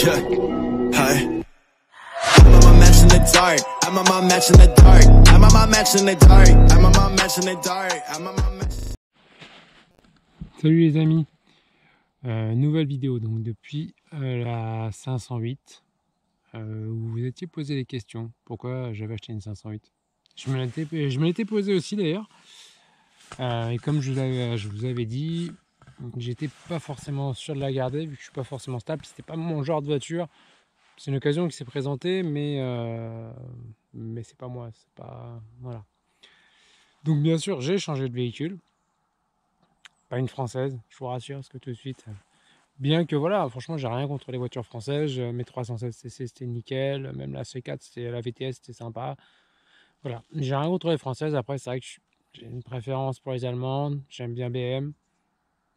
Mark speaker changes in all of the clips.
Speaker 1: Yeah, hi. I'm on my match in the dark. I'm on my match in the dark. I'm on my match in the dark. I'm on my match in the dark. I'm on my match.
Speaker 2: Salut les amis, nouvelle vidéo donc depuis la 508 où vous étiez posé des questions, pourquoi j'avais acheté une 508. Je me l'étais posé aussi d'ailleurs, et comme je vous avais dit, j'étais pas forcément sûr de la garder vu que je suis pas forcément stable, c'était pas mon genre de voiture. C'est une occasion qui s'est présentée, mais c'est pas moi, c'est pas voilà. Donc bien sûr j'ai changé de véhicule. Pas une française, je vous rassure, parce que tout de suite, bien que voilà, franchement, j'ai rien contre les voitures françaises. Mes 316cc c'était nickel, même la C4, c'était la VTS, c'était sympa. Voilà, j'ai rien contre les françaises. Après, c'est vrai que j'ai une préférence pour les allemandes. J'aime bien BM,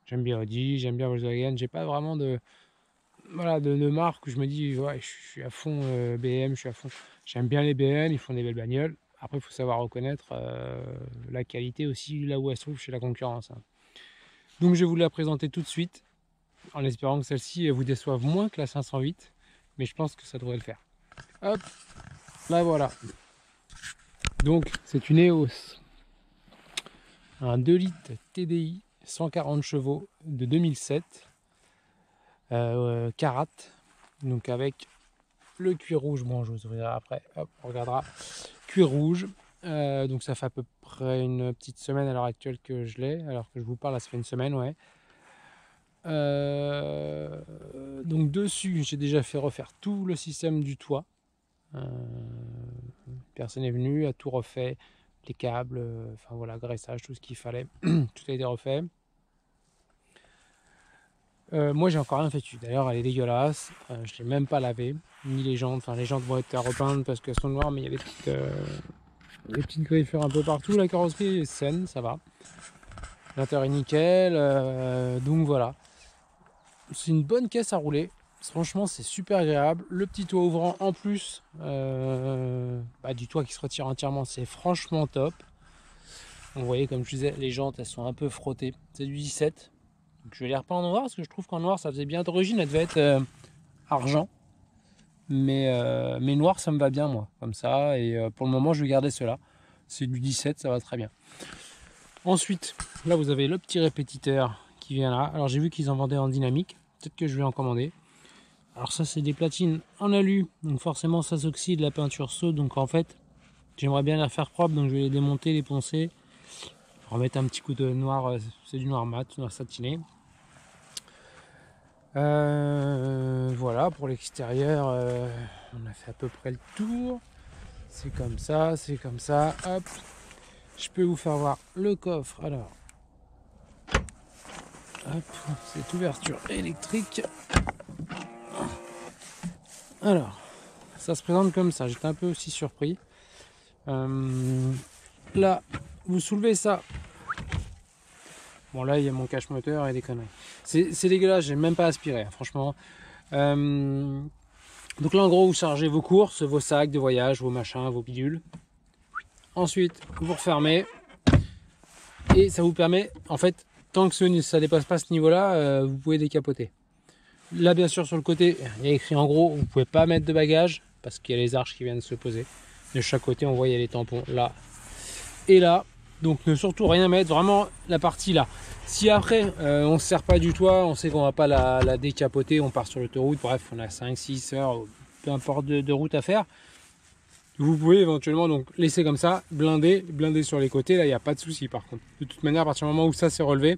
Speaker 2: j'aime bien Audi, j'aime bien Volkswagen. J'ai pas vraiment de marque où je me dis ouais, je suis à fond BM, je suis à fond. J'aime bien les BM, ils font des belles bagnoles. Après, il faut savoir reconnaître la qualité aussi là où elle se trouve chez la concurrence, hein. Donc je vais vous la présenter tout de suite, en espérant que celle-ci vous déçoive moins que la 508, mais je pense que ça devrait le faire. Hop, là voilà. Donc c'est une EOS, un 2 litres TDI, 140 chevaux de 2007, Karat, donc avec le cuir rouge. Bon, je vous ouvrirai après, hop, on regardera. Cuir rouge, donc ça fait à peu près une petite semaine à l'heure actuelle que je l'ai, alors que je vous parle, là, ça fait une semaine, ouais. Donc dessus j'ai déjà fait refaire tout le système du toit, personne n'est venu, a tout refait, les câbles, enfin voilà, graissage, tout ce qu'il fallait. Tout a été refait. Moi j'ai encore rien fait dessus, d'ailleurs elle est dégueulasse, je l'ai même pas lavé, ni les jantes, enfin les jantes vont être à repeindre parce qu'elles sont noires, mais il y a des petites griffures un peu partout. La carrosserie est saine, ça va, l'intérieur est nickel, donc voilà. C'est une bonne caisse à rouler, franchement c'est super agréable. Le petit toit ouvrant en plus du toit qui se retire entièrement, c'est franchement top. Vous voyez, comme je disais, les jantes elles sont un peu frottées, c'est du 17. Donc je vais les repeindre en noir parce que je trouve qu'en noir ça faisait bien d'origine, elle devait être argent, mais noir ça me va bien moi, comme ça, et pour le moment je vais garder cela. C'est du 17, ça va très bien. Ensuite là vous avez le petit répétiteur qui vient là. Alors j'ai vu qu'ils en vendaient en dynamique, peut-être que je vais en commander. Alors ça c'est des platines en alu, donc forcément ça s'oxyde, la peinture saute, donc en fait j'aimerais bien les faire propre, donc je vais les démonter, les poncer, remettre un petit coup de noir, c'est du noir mat, noir satiné. Voilà pour l'extérieur, on a fait à peu près le tour. C'est comme ça, c'est comme ça, hop. Je peux vous faire voir le coffre, alors. Hop, cette ouverture électrique. Alors, ça se présente comme ça, j'étais un peu aussi surpris. Là, vous soulevez ça. Bon là, il y a mon cache moteur et des conneries. C'est dégueulasse, j'ai même pas aspiré, hein, franchement. Donc là, en gros, vous chargez vos courses, vos sacs de voyage, vos machins, vos bidules. Ensuite, vous refermez. Et ça vous permet, en fait, tant que ça dépasse pas ce niveau-là, vous pouvez décapoter. Là, bien sûr, sur le côté, il y a écrit en gros, vous pouvez pas mettre de bagages parce qu'il y a les arches qui viennent se poser. De chaque côté, on voit, il y a les tampons là et là. Donc, ne surtout rien mettre, vraiment la partie là. Si après, on ne se sert pas du toit, on sait qu'on va pas la décapoter, on part sur l'autoroute, bref, on a 5-6 heures, peu importe de route à faire. Vous pouvez éventuellement donc laisser comme ça, blinder sur les côtés, là il n'y a pas de souci par contre. De toute manière, à partir du moment où ça s'est relevé,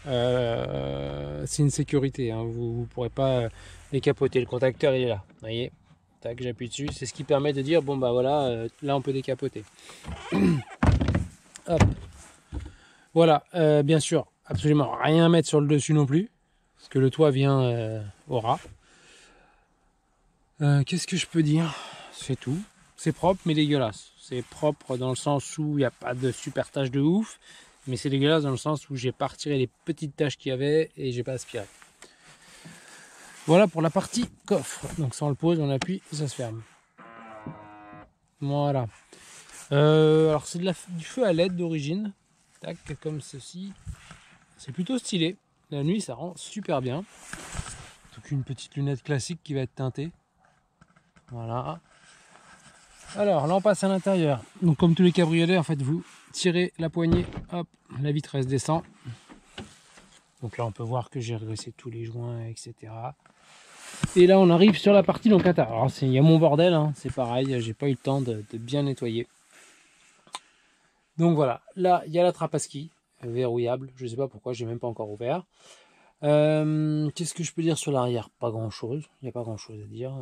Speaker 2: c'est une sécurité, hein. Vous ne pourrez pas décapoter. Le contacteur il est là, vous voyez, tac, j'appuie dessus, c'est ce qui permet de dire bon bah voilà, là on peut décapoter. Hop. Voilà, bien sûr, absolument rien à mettre sur le dessus non plus, parce que le toit vient au ras. Qu'est-ce que je peux dire? C'est tout. C'est propre mais dégueulasse. C'est propre dans le sens où il n'y a pas de super taches de ouf, mais c'est dégueulasse dans le sens où j'ai pas retiré les petites taches qu'il y avait et j'ai pas aspiré. Voilà pour la partie coffre. Donc ça on le pose, on appuie et ça se ferme. Voilà. Alors c'est du feu à LED d'origine. Tac, comme ceci. C'est plutôt stylé. La nuit ça rend super bien. Donc avec une petite lunette classique qui va être teintée. Voilà. Alors là on passe à l'intérieur. Donc comme tous les cabriolets, en fait vous tirez la poignée, hop, la vitre elle se descend. Donc là on peut voir que j'ai regressé tous les joints, etc. Et là on arrive sur la partie donc intérieure. Alors il y a mon bordel, hein, c'est pareil, j'ai pas eu le temps de bien nettoyer. Donc voilà, là il y a la trappe à ski verrouillable, je sais pas pourquoi, j'ai même pas encore ouvert. Qu'est-ce que je peux dire sur l'arrière? Pas grand chose, il n'y a pas grand chose à dire.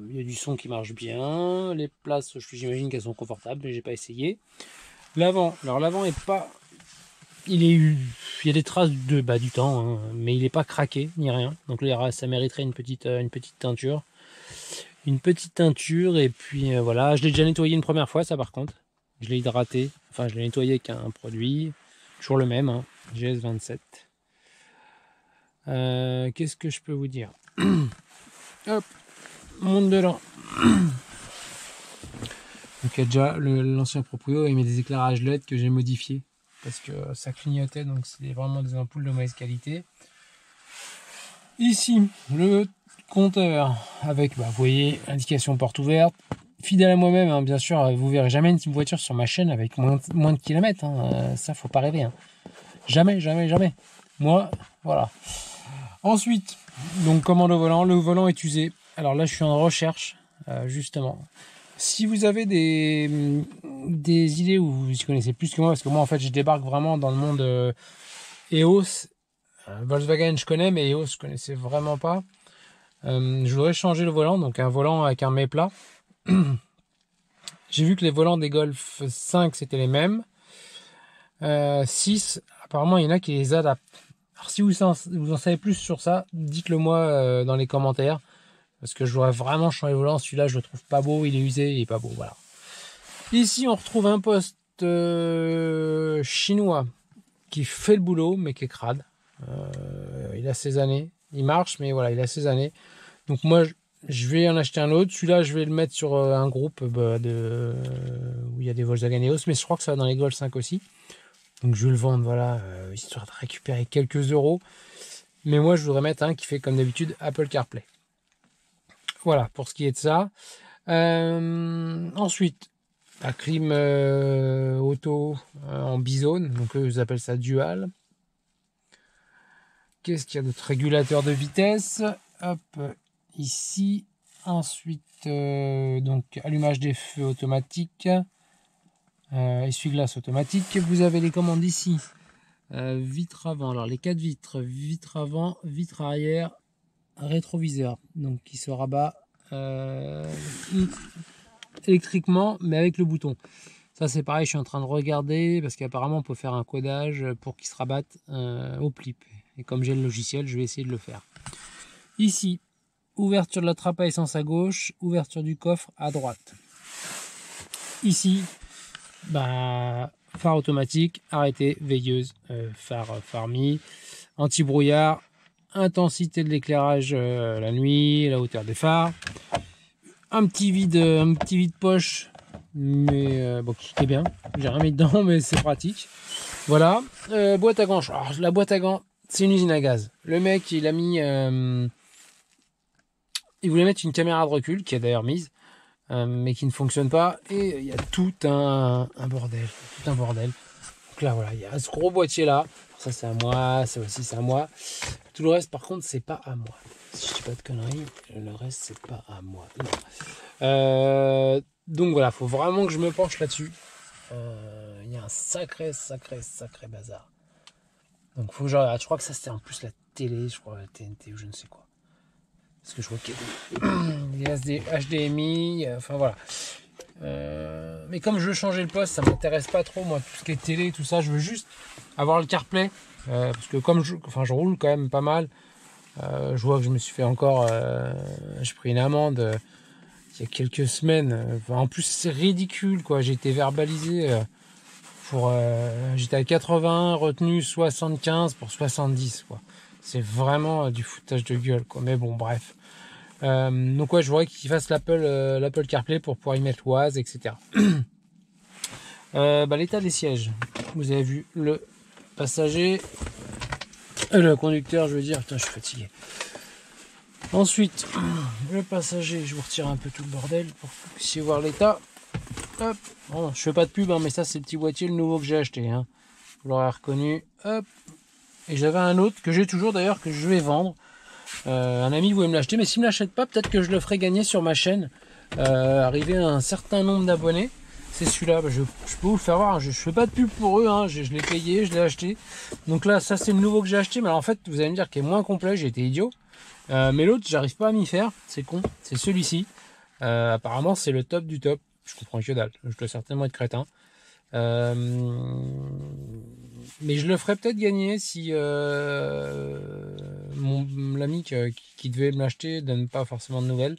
Speaker 2: Il y a du son qui marche bien, les places j'imagine qu'elles sont confortables, mais j'ai pas essayé. L'avant, alors l'avant est pas, il y a des traces du temps, hein, mais il n'est pas craqué ni rien, donc là ça mériterait une petite teinture. Une petite teinture, et puis voilà, je l'ai déjà nettoyé une première fois, ça par contre. Je l'ai hydraté, enfin je l'ai nettoyé avec un produit, toujours le même, hein, GS27. Qu'est-ce que je peux vous dire? Hop, on monte dedans. Donc il y a déjà l'ancien proprio, il met des éclairages LED que j'ai modifiés parce que ça clignotait, donc c'est vraiment des ampoules de mauvaise qualité. Ici, le compteur avec, vous voyez, indication porte ouverte. Fidèle à moi-même, hein, bien sûr, vous verrez jamais une voiture sur ma chaîne avec moins de kilomètres. Hein, ça, faut pas rêver. Hein. Jamais, jamais, jamais. Moi, voilà. Ensuite, donc commande au volant. Le volant est usé. Alors là, je suis en recherche, justement. Si vous avez des idées où vous y connaissez plus que moi, parce que moi, en fait, je débarque vraiment dans le monde EOS. Volkswagen, je connais, mais EOS, je connaissais vraiment pas. Je voudrais changer le volant, donc un volant avec un mets-plat. J'ai vu que les volants des Golf 5 c'était les mêmes. 6, apparemment il y en a qui les adaptent. Alors si vous en savez plus sur ça, dites-le moi dans les commentaires. Parce que je voudrais vraiment changer le volant. Celui-là je le trouve pas beau, il est usé, il est pas beau. Voilà. Ici on retrouve un poste chinois qui fait le boulot mais qui est crade. Il a ses années. Il marche mais voilà, il a ses années. Donc moi je vais en acheter un autre. Celui-là, je vais le mettre sur un groupe où il y a des Volkswagen EOS, mais je crois que ça va dans les Golf 5 aussi. Donc je vais le vendre, voilà, histoire de récupérer quelques euros. Mais moi, je voudrais mettre un qui fait comme d'habitude Apple CarPlay. Voilà, pour ce qui est de ça. Ensuite, la clim auto en bizone, donc eux, ils appellent ça dual. Qu'est-ce qu'il y a d'autre? Régulateur de vitesse. Hop. Ici, ensuite, donc allumage des feux automatique, essuie-glace automatique. Vous avez les commandes ici, vitre avant, alors les 4 vitres, vitre avant, vitre arrière, rétroviseur, donc qui se rabat électriquement, mais avec le bouton. Ça c'est pareil, je suis en train de regarder, parce qu'apparemment on peut faire un codage pour qu'il se rabatte au clip. Et comme j'ai le logiciel, je vais essayer de le faire. Ici, ouverture de la trappe à essence à gauche, ouverture du coffre à droite. Ici, phare automatique, arrêté, veilleuse, phare mis, anti-brouillard, intensité de l'éclairage la nuit, la hauteur des phares, un petit vide poche, mais bon, qui est bien, j'ai rien mis dedans, mais c'est pratique. Voilà, boîte à gants. Alors, la boîte à gants, c'est une usine à gaz. Le mec, il a mis... il voulait mettre une caméra de recul, qui est d'ailleurs mise, mais qui ne fonctionne pas. Et il y a tout un bordel. Tout un bordel. Donc là, voilà, il y a ce gros boîtier là. Ça, c'est à moi. Ça aussi, c'est à moi. Tout le reste, par contre, c'est pas à moi. Si je dis pas de conneries, le reste, c'est pas à moi. Donc voilà, faut vraiment que je me penche là-dessus. Il y a un sacré bazar. Donc faut que je regarde. Je crois que ça, c'était en plus la télé, je crois, la TNT ou je ne sais quoi. Parce que je vois qu'il y a des HDMI, enfin voilà. Mais comme je veux changer le poste, ça m'intéresse pas trop, moi, tout ce qui est télé, tout ça. Je veux juste avoir le CarPlay. Parce que comme je roule quand même pas mal, je vois que je me suis fait encore... j'ai pris une amende il y a quelques semaines. En plus, c'est ridicule, quoi. J'ai été verbalisé j'étais à 80, retenu 75 pour 70, quoi. C'est vraiment du foutage de gueule, quoi. Mais bon, bref. Donc ouais, je voudrais qu'il fasse l'Apple CarPlay pour pouvoir y mettre Waze, etc. L'état des sièges. Vous avez vu le passager, le conducteur, je veux dire. Putain, je suis fatigué.
Speaker 3: Ensuite, le passager, je vous retire un peu tout le bordel pour que vous puissiez voir l'état. Hop, bon, je fais pas de pub, hein, mais ça c'est le petit boîtier, le nouveau que j'ai acheté. Hein. Vous l'aurez reconnu. Hop. Et j'avais un autre que j'ai toujours d'ailleurs, que je vais vendre. Un ami voulait me l'acheter, mais s'il me l'achète pas, peut-être que je le ferai gagner sur ma chaîne. Arriver à un certain nombre d'abonnés. C'est celui-là, je peux vous le faire voir. Je fais pas de pub pour eux, hein. Je l'ai payé, je l'ai acheté. Donc là, ça c'est le nouveau que j'ai acheté. Mais alors, en fait, vous allez me dire qu'il est moins complet, j'ai été idiot. Mais l'autre, j'arrive pas à m'y faire. C'est con, c'est celui-ci. Apparemment, c'est le top du top. Je comprends que dalle. Je dois certainement être crétin. Mais je le ferai peut-être gagner si l'ami qui devait me l'acheter donne pas forcément de nouvelles.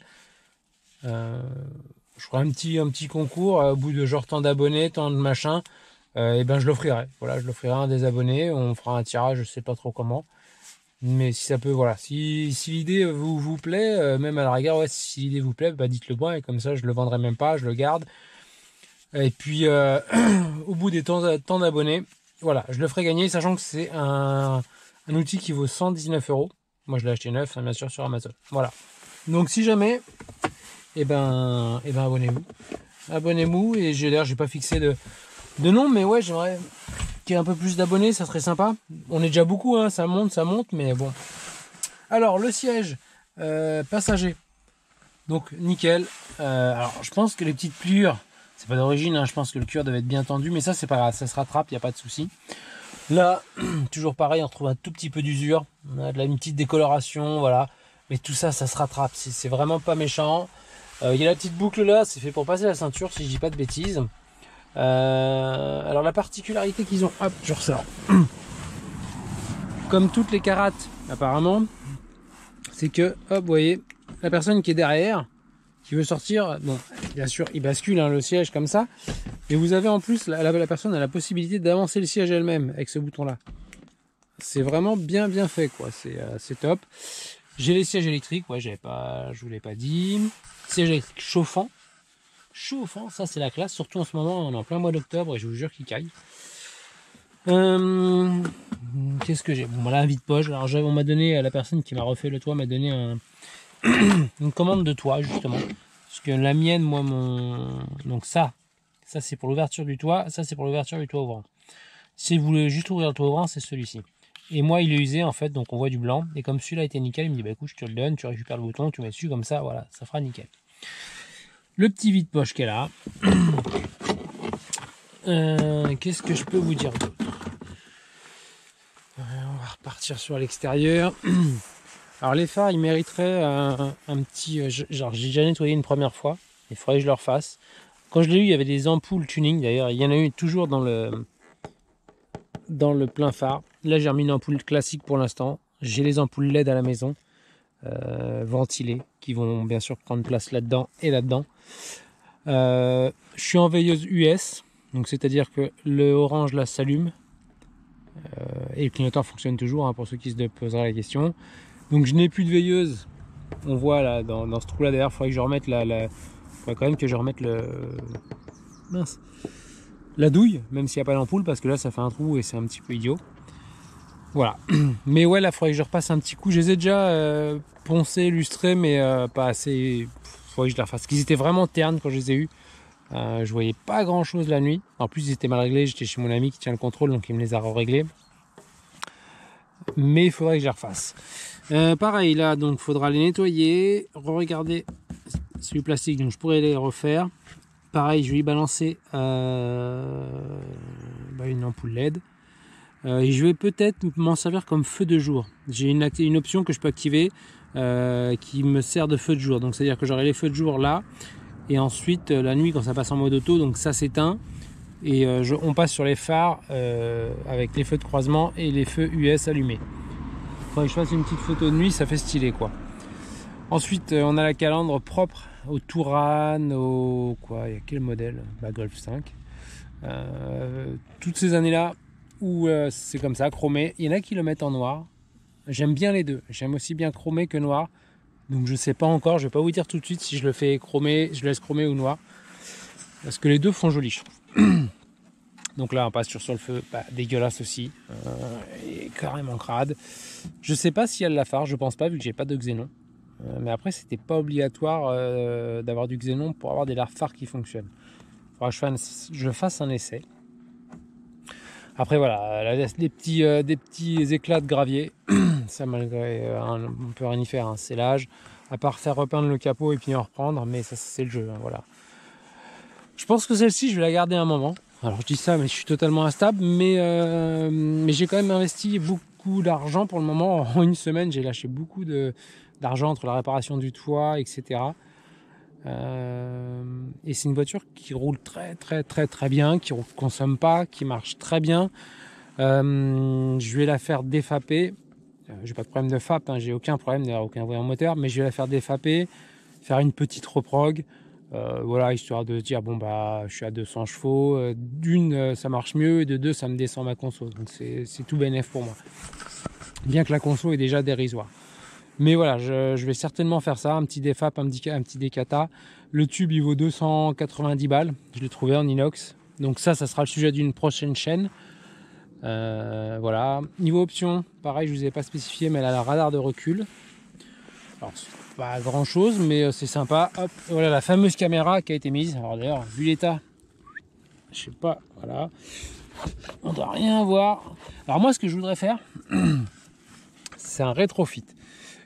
Speaker 3: Je ferai un petit concours au bout de genre tant d'abonnés, tant de machin. Et ben je l'offrirai. Voilà, je l'offrirai à un des abonnés. On fera un tirage, je sais pas trop comment. Mais si ça peut, voilà. Si l'idée vous plaît, même à la rigueur, ouais, si l'idée vous plaît, bah dites-le moi et comme ça je le vendrai même pas, je le garde. Et puis au bout des tant d'abonnés, voilà, je le ferai gagner, sachant que c'est un outil qui vaut 119 €. Moi je l'ai acheté neuf, hein, bien sûr, sur Amazon. Voilà. Donc si jamais, et ben abonnez-vous. Abonnez-vous, et d'ailleurs j'ai pas fixé de nom, mais ouais, j'aimerais qu'il y ait un peu plus d'abonnés, ça serait sympa. On est déjà beaucoup, hein, ça monte, mais bon. Alors le siège passager, donc nickel. Alors je pense que les petites pliures, c'est pas d'origine, hein, je pense que le cuir devait être bien tendu, mais ça c'est pas grave, ça se rattrape, il n'y a pas de souci. Là, toujours pareil, on retrouve un tout petit peu d'usure, on a une petite décoloration, voilà. Mais tout ça, ça se rattrape, c'est vraiment pas méchant. Il y a la petite boucle là, c'est fait pour passer la ceinture, si je dis pas de bêtises. Alors la particularité qu'ils ont, hop, je ressors. Comme toutes les carates, apparemment, c'est que, hop, vous voyez, la personne qui est derrière, qui veut sortir, bon, bien sûr, il bascule hein, le siège comme ça, mais vous avez en plus, la personne a la possibilité d'avancer le siège elle-même avec ce bouton-là. C'est vraiment bien fait, quoi. C'est top. J'ai les sièges électriques, ouais, je vous l'ai pas dit. Siège électrique chauffant. Chauffant, ça c'est la classe, surtout en ce moment, on est en plein mois d'octobre et je vous jure qu'il caille. Qu'est-ce que j'ai? Bon, voilà, un vide-poche. Alors, on m'a donné, la personne qui m'a refait le toit m'a donné une commande de toit, justement. Parce que la mienne, moi, donc ça c'est pour l'ouverture du toit, ça c'est pour l'ouverture du toit ouvrant. Si vous voulez juste ouvrir le toit ouvrant, c'est celui-ci. Et moi, il est usé, en fait, donc on voit du blanc. Et comme celui-là était nickel, il me dit, bah écoute, je te le donne, tu récupères le bouton, tu mets dessus, comme ça, voilà, ça fera nickel. Le petit vide-poche qu'elle a. Qu'est-ce que je peux vous dire d'autre? On va repartir sur l'extérieur. Alors les phares, ils mériteraient un petit... genre, j'ai déjà nettoyé une première fois. Il faudrait que je le refasse. Quand je l'ai eu, il y avait des ampoules tuning. D'ailleurs, il y en a eu toujours dans le plein phare. Là, j'ai remis une ampoule classique pour l'instant. J'ai les ampoules LED à la maison. Ventilées, qui vont bien sûr prendre place là-dedans et là-dedans. Je suis en veilleuse US. Donc c'est-à-dire que le orange là s'allume. Et le clignotant fonctionne toujours, hein, pour ceux qui se poseraient la question. Donc je n'ai plus de veilleuse. On voit là dans ce trou là d'ailleurs, il faudrait que je remette faudrait quand même que je remette la douille, même s'il n'y a pas d'ampoule, parce que là ça fait un trou et c'est un petit peu idiot. Voilà. Mais ouais, là il faudrait que je repasse un petit coup. Je les ai déjà poncés, lustrés, mais pas assez. Il faudrait que je les refasse. Parce qu'ils étaient vraiment ternes quand je les ai eus. Je voyais pas grand chose la nuit. En plus ils étaient mal réglés, j'étais chez mon ami qui tient le contrôle, donc il me les a réglés. Mais il faudrait que je les refasse. Pareil là, donc il faudra les nettoyer, regarder celui plastique, donc je pourrais les refaire. Pareil, je vais y balancer une ampoule LED. Et je vais peut-être m'en servir comme feu de jour. J'ai une option que je peux activer qui me sert de feu de jour. Donc c'est à dire que j'aurai les feux de jour là. Et ensuite, la nuit, quand ça passe en mode auto, donc ça s'éteint. Et on passe sur les phares avec les feux de croisement et les feux US allumés. Il faudrait que je fasse une petite photo de nuit, ça fait stylé, quoi. Ensuite, on a la calandre propre au Touran, il y a quel modèle? Golf 5. Toutes ces années-là où c'est comme ça, chromé. Il y en a qui le mettent en noir. J'aime bien les deux. J'aime aussi bien chromé que noir. Donc je sais pas encore, je vais pas vous dire tout de suite si je le fais chromé, je laisse chromé ou noir. Parce que les deux font joli, je trouve. Donc là on passe sur le feu, dégueulasse aussi. Et carrément crade. Je sais pas si elle la phare, je pense pas vu que j'ai pas de xénon. mais après c'était pas obligatoire d'avoir du xénon pour avoir des phares qui fonctionnent. Il faudra que je fasse un essai. Après voilà, des petits éclats de gravier, ça malgré on peut rien y faire, hein, c'est l'âge, à part faire repeindre le capot et puis en reprendre, mais ça c'est le jeu, hein, voilà. Je pense que celle-ci je vais la garder un moment. Alors je dis ça, mais je suis totalement instable, mais j'ai quand même investi beaucoup d'argent pour le moment. En une semaine, j'ai lâché beaucoup d'argent entre la réparation du toit, etc. Et c'est une voiture qui roule très bien, qui ne consomme pas, qui marche très bien. Je vais la faire défaper. J'ai pas de problème de FAP, hein, j'ai aucun problème, d'ailleurs aucun voyant moteur, mais je vais la faire défaper, faire une petite reprog. Voilà, histoire de dire bon bah je suis à 200 chevaux, d'une ça marche mieux et de deux ça me descend ma conso, donc c'est tout bénef pour moi, bien que la conso est déjà dérisoire. Mais voilà, je vais certainement faire ça, un petit défap, un petit décata. Le tube il vaut 290 balles, je l'ai trouvé en inox, donc ça sera le sujet d'une prochaine chaîne. Voilà, niveau option, pareil, je vous ai pas spécifié, mais elle a le radar de recul. Alors, pas grand chose, mais c'est sympa. Hop, voilà la fameuse caméra qui a été mise. Alors d'ailleurs, vu l'état, je sais pas, voilà, on doit rien voir. Alors moi, ce que je voudrais faire, c'est un rétrofit.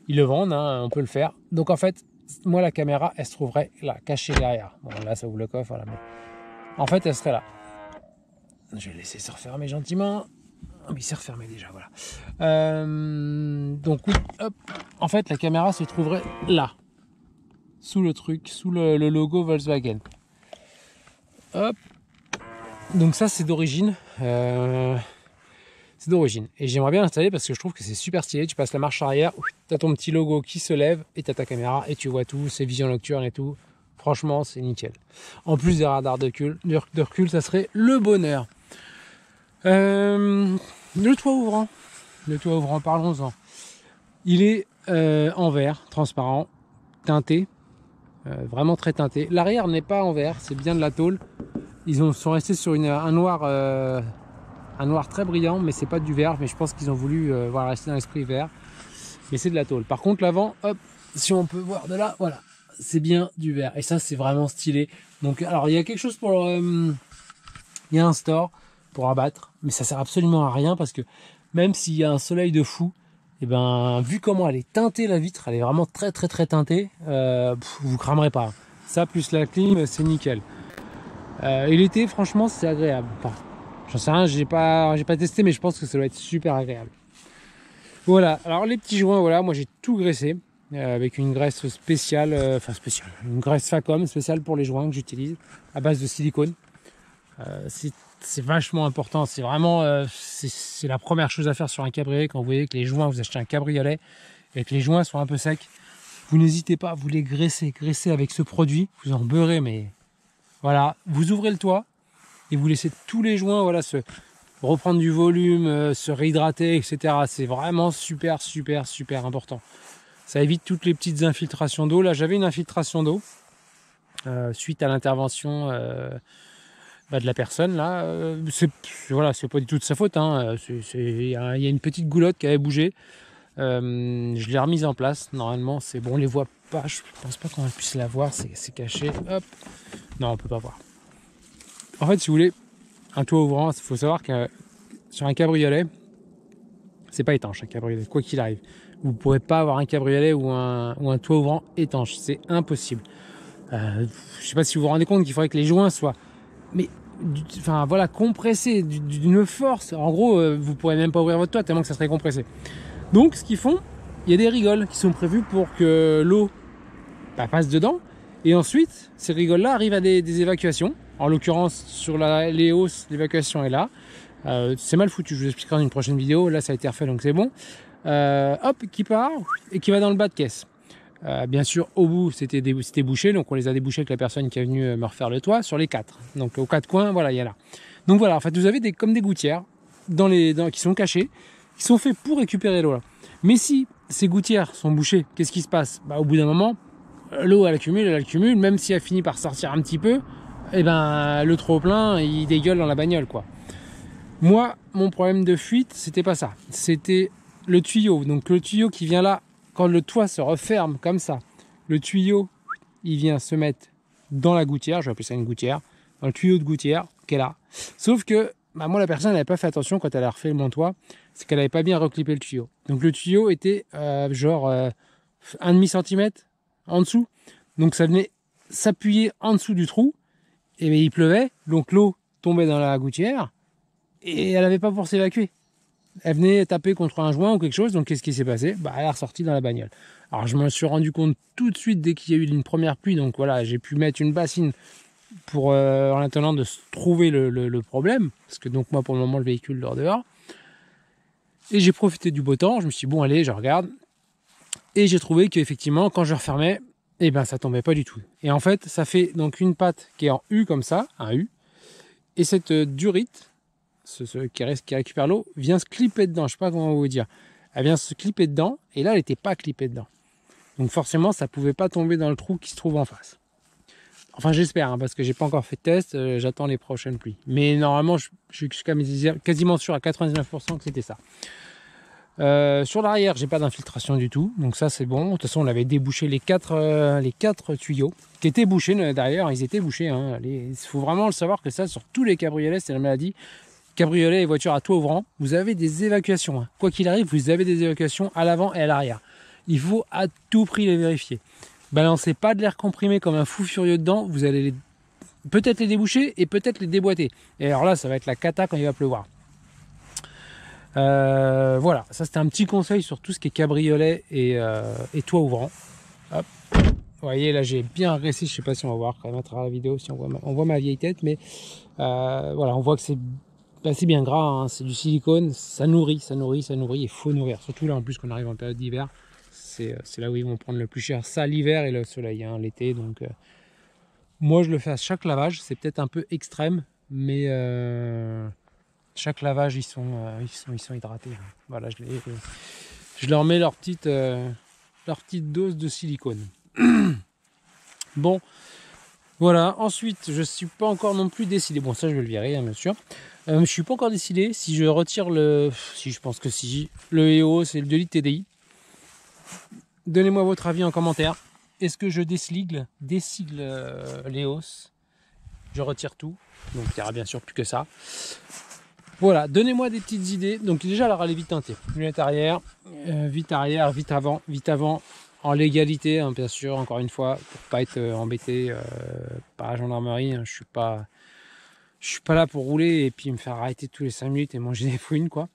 Speaker 3: Ils le vendent, hein, on peut le faire. Donc en fait, moi la caméra, elle se trouverait là, cachée derrière. Bon là, ça ouvre le coffre, voilà. Mais en fait, elle serait là. Je vais laisser se refermer gentiment. Oh, mais il s'est refermé déjà, voilà. Donc oui, hop. En fait, la caméra se trouverait là, sous le truc, sous le logo Volkswagen. Hop. Donc ça, c'est d'origine. C'est d'origine. Et j'aimerais bien l'installer parce que je trouve que c'est super stylé. Tu passes la marche arrière, tu as ton petit logo qui se lève et tu as ta caméra et tu vois tout, c'est vision nocturne et tout. Franchement, c'est nickel. En plus des radars de recul, ça serait le bonheur. Le toit ouvrant. Le toit ouvrant, parlons-en. Il est en verre, transparent, teinté. Vraiment très teinté. L'arrière n'est pas en verre, c'est bien de la tôle. Ils sont restés sur un noir très brillant, mais c'est pas du verre. Mais je pense qu'ils ont voulu rester dans l'esprit vert. Mais c'est de la tôle. Par contre, l'avant, hop, si on peut voir de là, voilà, c'est bien du verre. Et ça, c'est vraiment stylé. Donc, alors, il y a quelque chose pour... il y a un store pour abattre, mais ça sert absolument à rien parce que même s'il y a un soleil de fou, et ben vu comment elle est teintée, la vitre, elle est vraiment très teintée, vous cramerez pas. Ça plus la clim, c'est nickel. Et l'été, franchement, c'est agréable. Enfin, j'en sais rien, j'ai pas testé, mais je pense que ça doit être super agréable. Voilà. Alors les petits joints, voilà, moi j'ai tout graissé avec une graisse spéciale, une graisse Facom spéciale pour les joints que j'utilise à base de silicone. C'est vachement important, c'est vraiment c'est la première chose à faire sur un cabriolet. Quand vous voyez que les joints, vous achetez un cabriolet et que les joints sont un peu secs, vous n'hésitez pas, vous les graissez avec ce produit, vous en beurrez, mais voilà, vous ouvrez le toit et vous laissez tous les joints se reprendre du volume, se réhydrater, etc. C'est vraiment super important. Ça évite toutes les petites infiltrations d'eau. Là, j'avais une infiltration d'eau suite à l'intervention de la personne là, c'est pas du tout de sa faute, hein. Il y a une petite goulotte qui avait bougé, je l'ai remise en place, normalement c'est bon, on les voit pas, je pense pas qu'on puisse la voir, c'est caché, hop, non on peut pas voir. En fait si vous voulez, un toit ouvrant, il faut savoir que sur un cabriolet, c'est pas étanche un cabriolet, quoi qu'il arrive, vous pourrez pas avoir un cabriolet ou un toit ouvrant étanche, c'est impossible. Je sais pas si vous vous rendez compte qu'il faudrait que les joints soient compressé d'une force. En gros, vous pourrez même pas ouvrir votre toit tellement que ça serait compressé. Donc, ce qu'ils font, il y a des rigoles qui sont prévues pour que l'eau passe dedans. Et ensuite, ces rigoles-là arrivent à des évacuations. En l'occurrence, sur les hausses, l'évacuation est là. C'est mal foutu, je vous expliquerai dans une prochaine vidéo. Là, ça a été refait, donc c'est bon. Hop, qui part et qui va dans le bas de caisse. Bien sûr, au bout, c'était bouché, donc on les a débouchés avec la personne qui est venue me refaire le toit sur les 4. Donc aux 4 coins, voilà, il y en a. Donc voilà, en fait, vous avez comme des gouttières qui sont cachées, qui sont faites pour récupérer l'eau là. Mais si ces gouttières sont bouchées, qu'est-ce qui se passe? Au bout d'un moment, l'eau elle accumule, même si elle finit par sortir un petit peu, et ben le trop plein, il dégueule dans la bagnole quoi. Moi, mon problème de fuite, c'était pas ça, c'était le tuyau. Donc le tuyau qui vient là quand le toit se referme comme ça, le tuyau, il vient se mettre dans la gouttière, je vais appeler ça une gouttière, dans le tuyau de gouttière qu'elle a. Sauf que bah moi, la personne n'avait pas fait attention quand elle a refait mon toit, c'est qu'elle n'avait pas bien reclippé le tuyau. Donc le tuyau était genre 1,5 centimètre en dessous. Donc ça venait s'appuyer en dessous du trou. Et bien, il pleuvait, donc l'eau tombait dans la gouttière et elle n'avait pas pour s'évacuer. Elle venait taper contre un joint ou quelque chose, donc qu'est-ce qui s'est passé? Bah, elle est ressortie dans la bagnole. Alors je me suis rendu compte tout de suite dès qu'il y a eu une première pluie, donc voilà, j'ai pu mettre une bassine pour en attendant de trouver le problème, parce que donc moi pour le moment le véhicule dort dehors. Et j'ai profité du beau temps, je me suis dit bon allez, je regarde. Et j'ai trouvé qu'effectivement quand je refermais, et ben ça tombait pas du tout. Et en fait, ça fait donc une patte qui est en U comme ça, un U. Et cette durite, qui récupère l'eau, vient se clipper dedans. Je sais pas comment vous dire. Elle vient se clipper dedans. Et là, elle n'était pas clippée dedans. Donc forcément, ça pouvait pas tomber dans le trou qui se trouve en face. Enfin, j'espère, hein, parce que j'ai pas encore fait de test. J'attends les prochaines pluies. Mais normalement, je suis quasiment sûr à 99% que c'était ça. Sur l'arrière, j'ai pas d'infiltration du tout, donc ça c'est bon. De toute façon, on avait débouché les quatre tuyaux qui étaient bouchés derrière, ils étaient bouchés. Hein. Il faut vraiment le savoir que ça, sur tous les cabriolets, c'est la maladie. Cabriolet et voitures à toit ouvrant, vous avez des évacuations. Hein. Quoi qu'il arrive, vous avez des évacuations à l'avant et à l'arrière. Il faut à tout prix les vérifier. Balancez pas de l'air comprimé comme un fou furieux dedans, vous allez peut-être les déboucher et peut-être les déboîter. Et alors là, ça va être la cata quand il va pleuvoir. Voilà, ça c'était un petit conseil sur tout ce qui est cabriolet et toit ouvrant. Hop. Vous voyez, là j'ai bien agressé, je sais pas si on va voir quand même à travers la vidéo, si on voit ma vieille tête, mais voilà, on voit que c'est bien gras, hein, c'est du silicone, ça nourrit, il faut nourrir. Surtout là en plus qu'on arrive en période d'hiver, c'est là où ils vont prendre le plus cher, ça l'hiver et le soleil, hein, l'été. Donc moi je le fais à chaque lavage, c'est peut-être un peu extrême, mais chaque lavage, ils sont hydratés. Voilà, je leur mets leur petite dose de silicone. Bon, voilà. Ensuite, je suis pas encore non plus décidé. Bon, ça, je vais le virer, hein, bien sûr. Je suis pas encore décidé si je retire si je pense que si le EOS et le 2 litres TDI. Donnez-moi votre avis en commentaire. Est-ce que je dessigle l'EOS? Je retire tout. Donc, il n'y aura bien sûr plus que ça. Voilà, donnez-moi des petites idées. Donc déjà, alors elle est vite teintée. Lunettes arrière, vite avant, en légalité, hein, bien sûr, encore une fois, pour pas être embêté par la gendarmerie. Hein, je suis pas là pour rouler et puis me faire arrêter tous les 5 minutes et manger des fouines, quoi.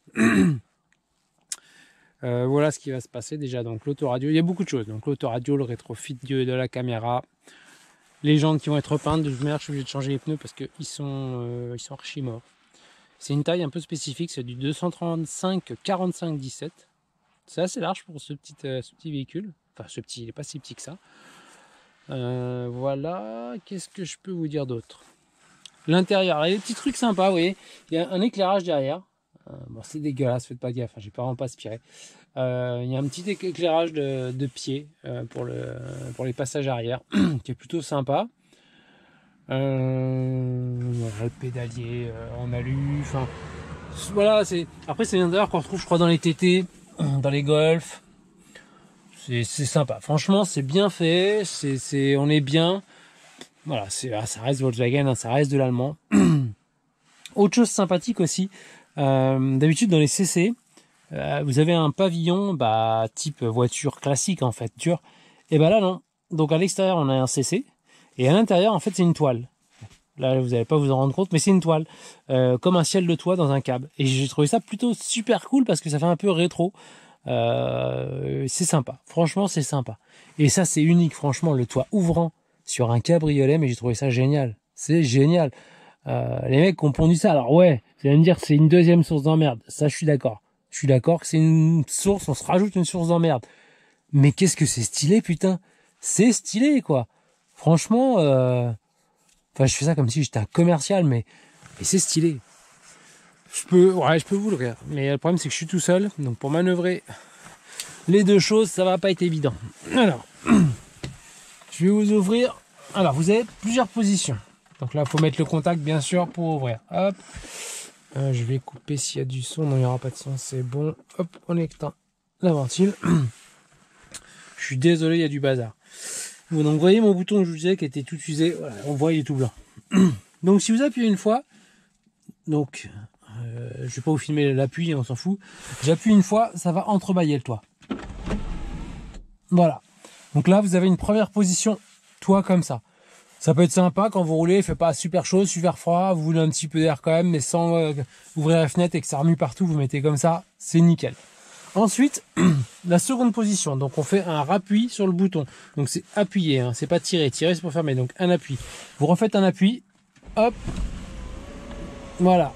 Speaker 3: Voilà ce qui va se passer déjà. Donc l'autoradio, il y a beaucoup de choses. Donc l'autoradio, le rétrofit de la caméra, les jantes qui vont être repeintes. De toute manière, je suis obligé de changer les pneus parce qu'ils sont archi morts. C'est une taille un peu spécifique, c'est du 235-45-17. C'est assez large pour ce petit véhicule. Enfin, ce petit, il n'est pas si petit que ça. Voilà, qu'est-ce que je peux vous dire d'autre? L'intérieur, il y a des petits trucs sympas, vous voyez. Il y a un éclairage derrière. Bon, c'est dégueulasse, faites pas gaffe, j'ai vraiment pas aspiré. Il y a un petit éclairage de pied pour les passages arrière, qui est plutôt sympa. Le pédalier en alu, enfin voilà, après c'est l'intérieur qu'on retrouve je crois dans les TT, dans les Golf. C'est sympa, franchement c'est bien fait, on est bien, voilà, ça reste Volkswagen, hein, ça reste de l'allemand. Autre chose sympathique aussi, d'habitude dans les CC vous avez un pavillon type voiture classique en fait, dur, et là non, donc à l'extérieur on a un CC et à l'intérieur en fait c'est une toile. Là, vous n'allez pas vous en rendre compte, mais c'est une toile, comme un ciel de toit dans un cab. Et j'ai trouvé ça plutôt super cool parce que ça fait un peu rétro. C'est sympa, franchement c'est sympa. Et ça c'est unique, franchement, le toit ouvrant sur un cabriolet, mais j'ai trouvé ça génial. C'est génial. Les mecs qui ont pondu ça, alors ouais, vous allez me dire c'est une deuxième source d'emmerde. Ça je suis d'accord. Je suis d'accord que c'est une source, on se rajoute une source d'emmerde. Mais qu'est-ce que c'est stylé, putain. C'est stylé, quoi. Franchement... Enfin, je fais ça comme si j'étais un commercial, mais c'est stylé. Je peux vous l'ouvrir. Mais le problème, c'est que je suis tout seul. Donc, pour manœuvrer les deux choses, ça va pas être évident. Alors, je vais vous ouvrir. Alors, vous avez plusieurs positions. Donc là, il faut mettre le contact, bien sûr, pour ouvrir. Hop. Je vais couper s'il y a du son. Non, il n'y aura pas de son. C'est bon. Hop, on éteint la ventile. Je suis désolé, il y a du bazar. Bon, donc vous voyez mon bouton que je vous disais qui était tout usé, voilà, on voit il est tout blanc. Donc si vous appuyez une fois, donc je vais pas vous filmer l'appui, on s'en fout. J'appuie une fois, ça va entrebâiller le toit. Voilà. Donc là vous avez une première position toit comme ça. Ça peut être sympa quand vous roulez, il fait pas super chaud, super froid, vous voulez un petit peu d'air quand même, mais sans ouvrir la fenêtre et que ça remue partout, vous mettez comme ça, c'est nickel. Ensuite, la seconde position, donc on fait un rappui sur le bouton. Donc c'est appuyer, hein, c'est pas tirer. Tirer c'est pour fermer, donc un appui. Vous refaites un appui, hop, voilà.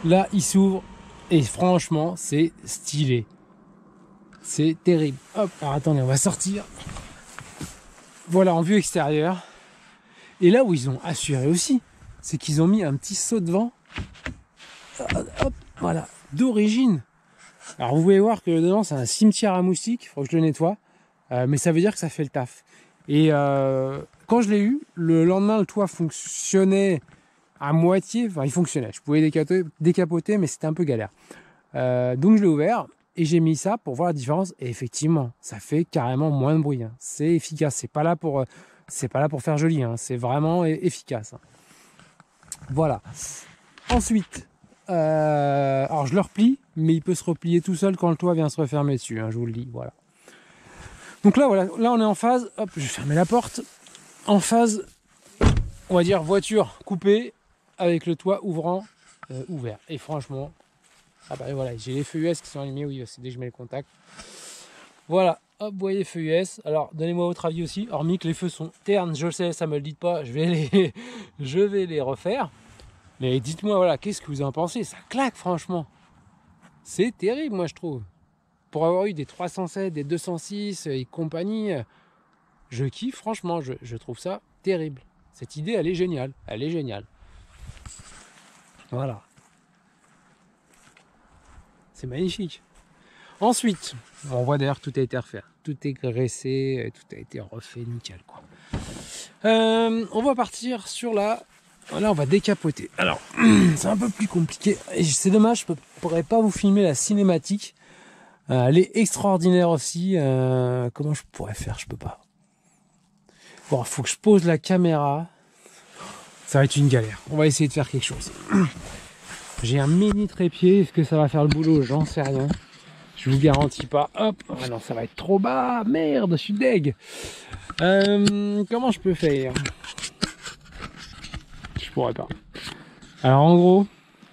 Speaker 3: Là il s'ouvre et franchement c'est stylé. C'est terrible. Hop, alors attendez, on va sortir. Voilà en vue extérieure. Et là où ils ont assuré aussi, c'est qu'ils ont mis un petit saut de vent. Hop, voilà. D'origine. Alors vous pouvez voir que dedans c'est un cimetière à moustiques, il faut que je le nettoie, mais ça veut dire que ça fait le taf. Et quand je l'ai eu, le lendemain le toit fonctionnait à moitié, enfin il fonctionnait, je pouvais décapoter mais c'était un peu galère. Donc je l'ai ouvert et j'ai mis ça pour voir la différence et effectivement ça fait carrément moins de bruit, hein. C'est efficace, c'est pas là pour faire joli, hein. C'est vraiment efficace. Hein. Voilà. Ensuite, alors je le replie, mais il peut se replier tout seul quand le toit vient se refermer dessus, hein, je vous le dis, voilà. Donc là, voilà, là on est en phase, hop, je vais fermer la porte, en phase, on va dire voiture coupée, avec le toit ouvrant, ouvert. Et franchement, ah bah voilà, j'ai les feux US qui sont allumés, oui, c'est dès que je mets le contact. Voilà, hop, vous voyez les feux US, alors donnez-moi votre avis aussi, hormis que les feux sont ternes, je le sais, ça me le dites pas, je vais les refaire. Mais dites-moi, voilà, qu'est-ce que vous en pensez? Ça claque, franchement. C'est terrible, moi, je trouve. Pour avoir eu des 307, des 206 et compagnie, je kiffe, franchement, je trouve ça terrible. Cette idée, elle est géniale. Elle est géniale. Voilà. C'est magnifique. Ensuite, on voit d'ailleurs que tout a été refait. Tout est graissé, tout a été refait, nickel, quoi. On va partir sur la... Là, on va décapoter. Alors, c'est un peu plus compliqué. Et c'est dommage, je ne pourrais pas vous filmer la cinématique. Elle est extraordinaire aussi. Comment je pourrais faire? Je peux pas. Bon, il faut que je pose la caméra. Ça va être une galère. On va essayer de faire quelque chose. J'ai un mini trépied. Est-ce que ça va faire le boulot? J'en sais rien. Je vous garantis pas. Hop. Ah non, ça va être trop bas. Merde, je suis deg. Comment je peux faire? Je pourrais pas. Alors en gros,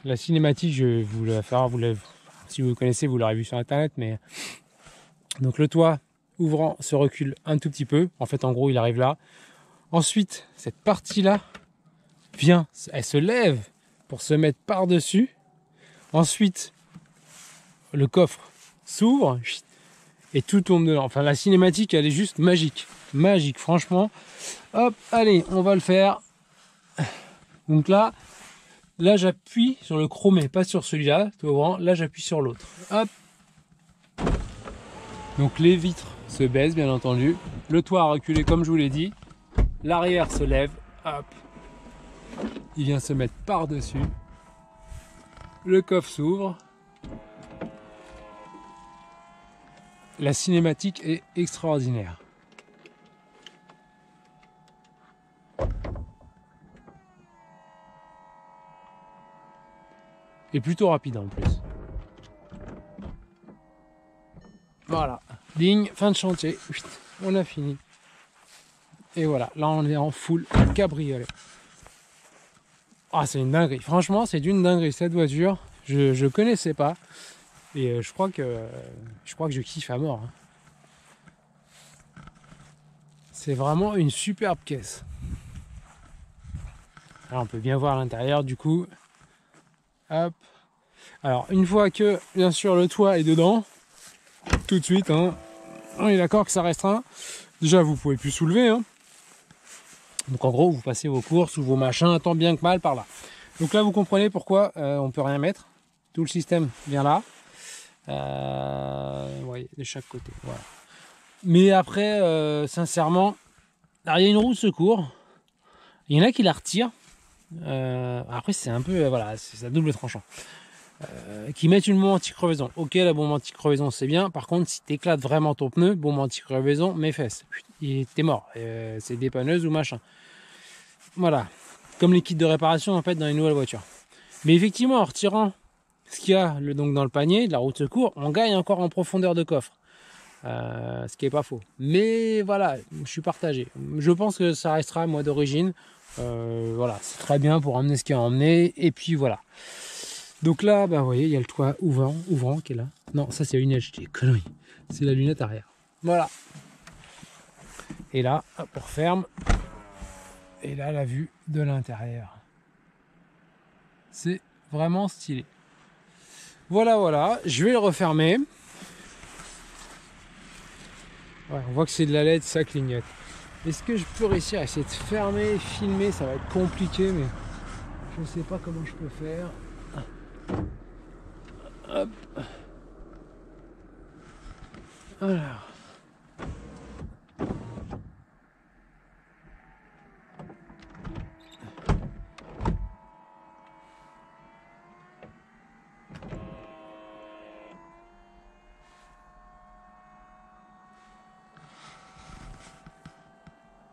Speaker 3: la cinématique, je vais vous la faire. Si vous le connaissez, vous l'aurez vu sur internet. Mais donc le toit ouvrant se recule un tout petit peu. En fait, en gros, il arrive là. Ensuite, cette partie-là vient, elle se lève pour se mettre par-dessus. Ensuite, le coffre s'ouvre et tout tombe dedans. Enfin, la cinématique, elle est juste magique. Magique, franchement. Hop, allez, on va le faire. Donc là j'appuie sur le chromé, pas sur celui-là, là j'appuie sur l'autre. Hop. Donc les vitres se baissent bien entendu. Le toit a reculé comme je vous l'ai dit. L'arrière se lève. Hop. Il vient se mettre par-dessus. Le coffre s'ouvre. La cinématique est extraordinaire. Et plutôt rapide en plus. Voilà, ligne, fin de chantier, on a fini. Et voilà, là on est en full cabriolet. Ah, c'est une dinguerie, franchement c'est d'une dinguerie cette voiture, je connaissais pas. Et je crois que je kiffe à mort. Hein. C'est vraiment une superbe caisse. Alors on peut bien voir l'intérieur du coup. Hop. Alors une fois que bien sûr le toit est dedans, tout de suite, hein, on est d'accord que ça restreint. Déjà vous pouvez plus soulever. Hein. Donc en gros vous passez vos courses ou vos machins tant bien que mal par là. Donc là vous comprenez pourquoi on peut rien mettre. Tout le système vient là. Ouais, de chaque côté. Voilà. Mais après, sincèrement, alors il y a une roue de secours. Il y en a qui la retirent. Après c'est un peu, voilà, c'est à double tranchant. qui mettent une bombe anti-crevaison. Ok, la bombe anti-crevaison c'est bien, par contre si tu éclates vraiment ton pneu, bombe anti-crevaison, mes fesses, t'es mort, c'est dépanneuse ou machin. Voilà, comme les kits de réparation en fait dans les nouvelles voitures. Mais effectivement, en retirant ce qu'il y a donc dans le panier de la roue de secours, on gagne encore en profondeur de coffre. Ce qui est pas faux. Mais voilà, je suis partagé. Je pense que ça restera moi d'origine. Voilà, c'est très bien pour emmener ce qu'il y a à emmener. Et puis voilà. Donc là, bah, vous voyez, il y a le toit ouvrant qui est là. Non, ça c'est la lunette, je dis connerie. C'est la lunette arrière. Voilà. Et là, hop, on referme. Et là, la vue de l'intérieur. C'est vraiment stylé. Voilà, voilà. Je vais le refermer. Ouais, on voit que c'est de la LED, ça clignote. Est-ce que je peux réussir à essayer de fermer, filmer? Ça va être compliqué, mais je ne sais pas comment je peux faire. Hop. Alors.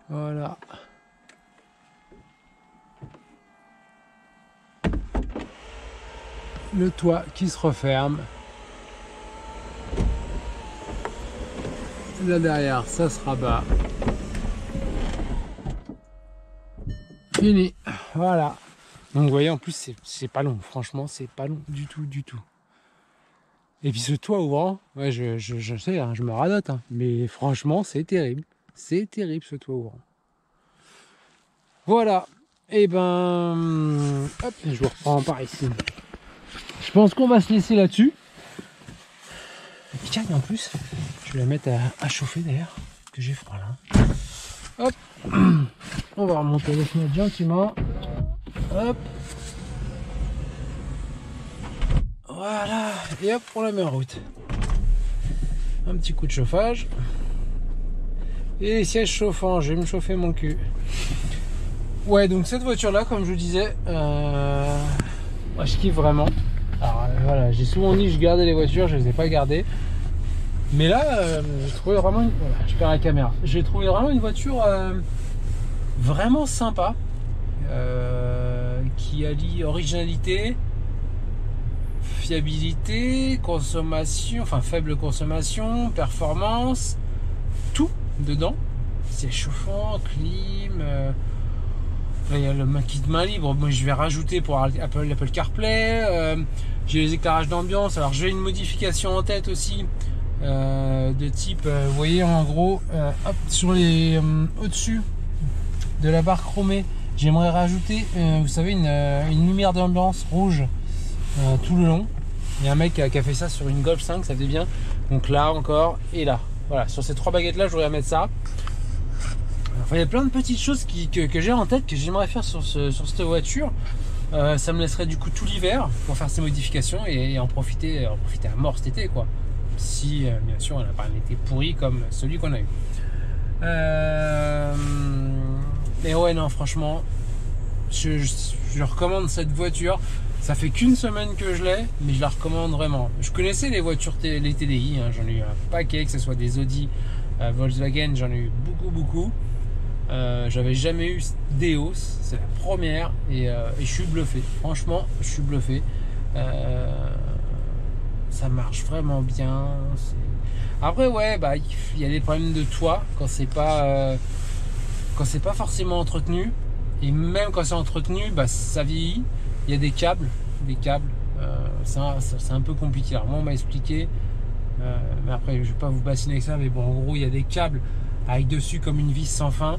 Speaker 3: Voilà. Le toit qui se referme. Là derrière, ça se rabat. Fini. Voilà. Donc vous voyez, en plus, c'est pas long. Franchement, c'est pas long du tout, du tout. Et puis ce toit ouvrant, ouais, je sais, hein, je me radote, hein, mais franchement, c'est terrible. C'est terrible ce toit ouvrant. Voilà. Et ben, hop, je vous reprends par ici. Je pense qu'on va se laisser là-dessus. Tiens, en plus, je vais la mettre à chauffer d'ailleurs, que j'ai froid là. Hop, on va remonter les fenêtres gentiment. Hop. Voilà. Et hop, on la met en route. Un petit coup de chauffage. Et les sièges chauffants, je vais me chauffer mon cul. Ouais, donc cette voiture là, comme je vous disais, moi je kiffe vraiment. Alors voilà, j'ai souvent dit que je gardais les voitures, je les ai pas gardées. Mais là, j'ai trouvé vraiment une... Voilà, je perds la caméra. J'ai trouvé vraiment une voiture vraiment sympa, qui allie originalité, fiabilité, consommation, enfin faible consommation, performance, tout dedans. C'est chauffant, clim, il y a le kit main libre. Moi je vais rajouter pour l'Apple CarPlay, j'ai les éclairages d'ambiance. Alors j'ai une modification en tête aussi, de type, vous voyez en gros, hop, sur les au-dessus de la barre chromée, j'aimerais rajouter, vous savez, une lumière d'ambiance rouge tout le long. Il y a un mec qui a fait ça sur une Golf 5, ça faisait bien. Donc là encore et là, voilà, sur ces trois baguettes là je voudrais mettre ça. Enfin, il y a plein de petites choses que j'ai en tête, que j'aimerais faire sur cette voiture. Ça me laisserait du coup tout l'hiver pour faire ces modifications et en profiter à mort cet été, quoi. Si bien sûr on n'a pas un été pourri comme celui qu'on a eu. Mais ouais, non, franchement, je recommande cette voiture. Ça fait qu'une semaine que je l'ai, mais je la recommande vraiment. Je connaissais les voitures, les TDI, hein, j'en ai eu un paquet, que ce soit des Audi, Volkswagen, j'en ai eu beaucoup. J'avais jamais eu d'EOS, c'est la première, et je suis bluffé. Franchement, je suis bluffé. Ça marche vraiment bien. Après, ouais, bah il y a des problèmes de toit quand c'est pas forcément entretenu, et même quand c'est entretenu, bah ça vieillit. Il y a des câbles, c'est un peu compliqué. Alors moi on m'a expliqué, mais après je vais pas vous bassiner avec ça, mais bon, en gros il y a des câbles avec dessus comme une vis sans fin.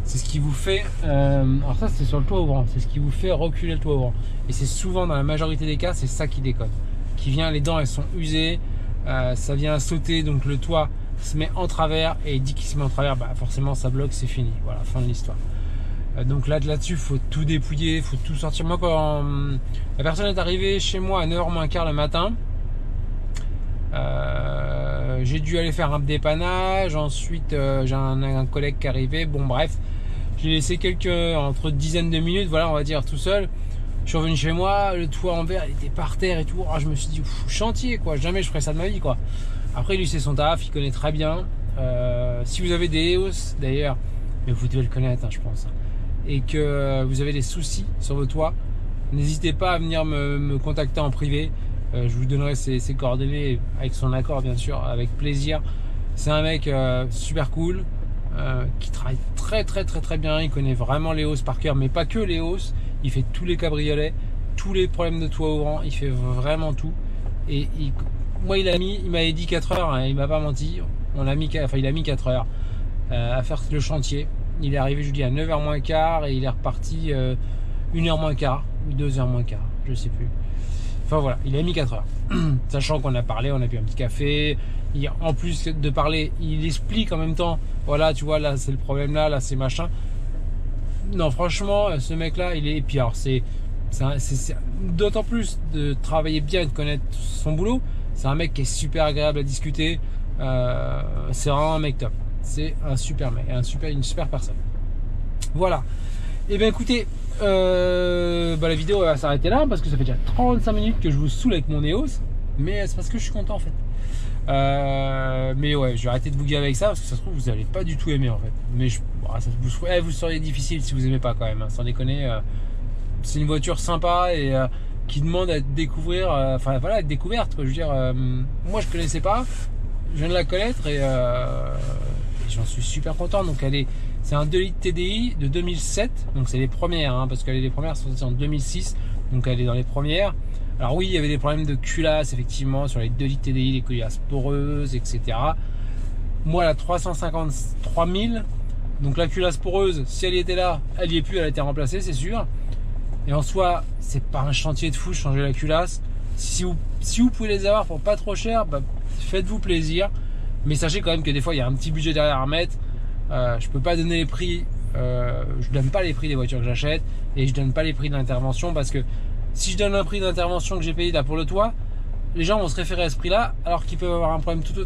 Speaker 3: C'est ce qui vous fait, alors ça c'est sur le toit ouvrant, c'est ce qui vous fait reculer le toit ouvrant. Et c'est souvent, dans la majorité des cas, c'est ça qui déconne. Qui vient, les dents elles sont usées, ça vient sauter, donc le toit se met en travers, et dès qu'il se met en travers, bah forcément ça bloque, c'est fini, voilà, fin de l'histoire. Donc là-dessus, il faut tout dépouiller, il faut tout sortir. Moi, quand la personne est arrivée chez moi à 9h moins quart le matin, j'ai dû aller faire un dépannage. Ensuite, j'ai un collègue qui est arrivé. Bon, bref, j'ai laissé entre dizaines de minutes, voilà, on va dire tout seul. Je suis revenu chez moi, le toit en verre il était par terre et tout. Oh, je me suis dit chantier quoi, jamais je ferais ça de ma vie quoi. Après lui c'est son taf, il connaît très bien. Si vous avez des EOS d'ailleurs, mais vous devez le connaître hein, je pense, et que vous avez des soucis sur vos toits, n'hésitez pas à venir me contacter en privé. Je vous donnerai ses coordonnées avec son accord bien sûr, avec plaisir. C'est un mec super cool, qui travaille très bien. Il connaît vraiment les hausses par cœur, mais pas que les hausses. Il fait tous les cabriolets, tous les problèmes de toit ouvrant. Il fait vraiment tout. Et moi, il m'avait dit 4 heures. Hein, il m'a pas menti. Il a mis 4 heures à faire le chantier. Il est arrivé, je vous dis, à 9h moins quart et il est reparti 1h moins quart ou 2h moins quart, je sais plus. Enfin voilà, il a mis 4 heures. Sachant qu'on a parlé, on a bu un petit café. En plus de parler, il explique en même temps. Voilà, tu vois, là c'est le problème, là c'est machin. Non, franchement, ce mec-là, il est. Et puis alors, c'est d'autant plus de travailler bien et de connaître son boulot. C'est un mec qui est super agréable à discuter. C'est vraiment un mec top. C'est un super mec, une super personne. Voilà. Et bien écoutez, la vidéo va s'arrêter là parce que ça fait déjà 35 minutes que je vous saoule avec mon EOS. Mais c'est parce que je suis content en fait. Mais ouais, je vais arrêter de vous guider avec ça parce que ça se trouve vous n'allez pas du tout aimer en fait. Mais vous seriez difficile si vous aimez pas quand même, hein, sans déconner. C'est une voiture sympa et qui demande à découvrir, enfin voilà, à être découverte quoi. Je veux dire, moi je connaissais pas, je viens de la connaître et j'en suis super content. Donc c'est un 2 litres TDI de 2007, donc c'est les premières, hein, parce que les premières sont sorties en 2006, donc elle est dans les premières. Alors oui, il y avait des problèmes de culasse effectivement sur les 2 litres TDI, les culasses poreuses, etc. Moi la 353 000, donc la culasse poreuse, si elle était là, elle y est plus, elle a été remplacée, c'est sûr. Et en soi, c'est pas un chantier de fou de changer la culasse. Si vous pouvez les avoir pour pas trop cher, bah, faites-vous plaisir. Mais sachez quand même que des fois, il y a un petit budget derrière à mettre. Je peux pas donner les prix, je donne pas les prix des voitures que j'achète et je donne pas les prix de l'intervention parce que si je donne un prix d'intervention que j'ai payé là pour le toit, les gens vont se référer à ce prix-là alors qu'ils peuvent avoir un problème tout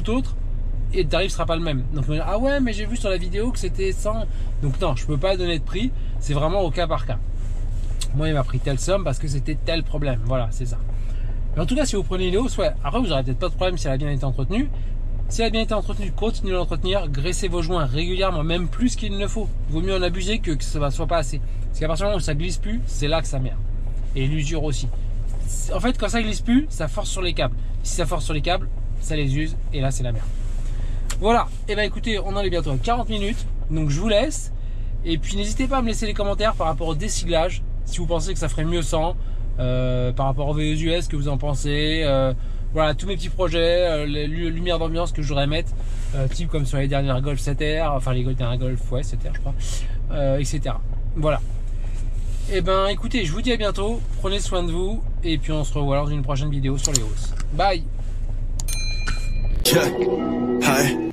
Speaker 3: autre et le tarif sera pas le même. Donc ils vont dire ah ouais mais j'ai vu sur la vidéo que c'était 100. Donc non, je peux pas donner de prix, c'est vraiment au cas par cas. Moi il m'a pris telle somme parce que c'était tel problème, voilà c'est ça. Mais en tout cas si vous prenez une EOS, ouais, après vous aurez peut-être pas de problème si elle a bien été entretenue. Si elle a bien été entretenue, continuez à l'entretenir, graissez vos joints régulièrement, même plus qu'il ne faut. Vaut mieux en abuser que ça ne soit pas assez. Parce qu'à partir du moment où ça glisse plus, c'est là que ça merde. Et l'usure aussi. En fait, quand ça glisse plus, ça force sur les câbles. Si ça force sur les câbles, ça les use et là c'est la merde. Voilà, et ben écoutez, on en est bientôt à 40 minutes, donc je vous laisse. Et puis n'hésitez pas à me laisser les commentaires par rapport au déciglage, si vous pensez que ça ferait mieux sans, par rapport au VES, que vous en pensez. Voilà, tous mes petits projets, les lumières d'ambiance que je voudrais mettre, type comme sur les dernières Golf 7R, enfin les dernières Golf, ouais, 7R je crois, etc. Voilà. Et ben écoutez, je vous dis à bientôt, prenez soin de vous, et puis on se revoit dans une prochaine vidéo sur les hausses. Bye.
Speaker 1: Yeah. Hi.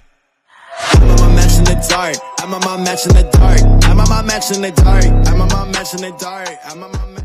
Speaker 1: I'm on my match in the dark. I'm on my match in the dark. I'm on my match in the dark. I'm on my match in the dark. I'm on my match.